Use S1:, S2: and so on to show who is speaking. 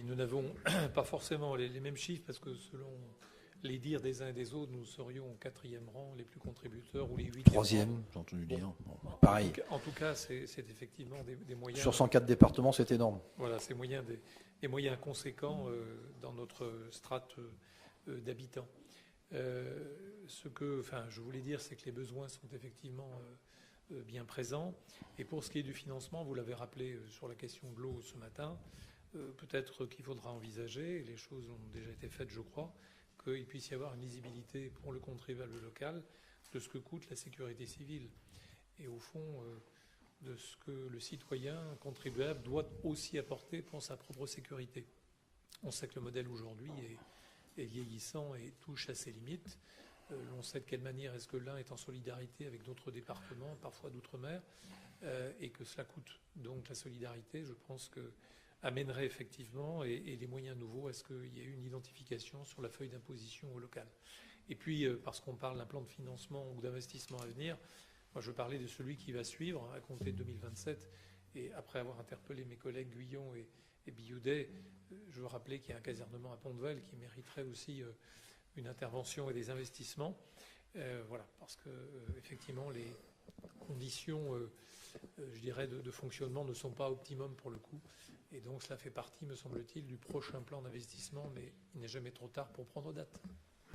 S1: Oui, nous n'avons pas forcément les mêmes chiffres parce que selon les dires des uns et des autres, nous serions au 4e rang, les plus contributeurs, ou les 8e.
S2: 3e, j'ai entendu dire. Bon, pareil.
S1: En tout cas, c'est effectivement des moyens.
S2: Sur 104 départements, c'est énorme.
S1: Voilà, c'est des moyens conséquents dans notre strate d'habitants. Je voulais dire, c'est que les besoins sont effectivement bien présents. Et pour ce qui est du financement, vous l'avez rappelé sur la question de l'eau ce matin, peut-être qu'il faudra envisager, et les choses ont déjà été faites, je crois, qu'il puisse y avoir une lisibilité pour le contribuable local de ce que coûte la sécurité civile. Et au fond, de ce que le citoyen contribuable doit aussi apporter pour sa propre sécurité. On sait que le modèle aujourd'hui est vieillissant et touche à ses limites. On sait de quelle manière est-ce que l'un est en solidarité avec d'autres départements, parfois d'outre-mer, et que cela coûte. Donc la solidarité, je pense que amènerait effectivement, et les moyens nouveaux, à ce qu'il y ait une identification sur la feuille d'imposition au local. Et puis, parce qu'on parle d'un plan de financement ou d'investissement à venir, moi je parlais de celui qui va suivre à compter de 2027. Et après avoir interpellé mes collègues Guyon et Bioudet, je veux rappeler qu'il y a un casernement à Pont-de-Vel qui mériterait aussi une intervention et des investissements. Voilà, parce que effectivement les conditions, je dirais, de fonctionnement ne sont pas optimum pour le coup. Et donc cela fait partie, me semble-t-il, du prochain plan d'investissement, mais il n'est jamais trop tard pour prendre date.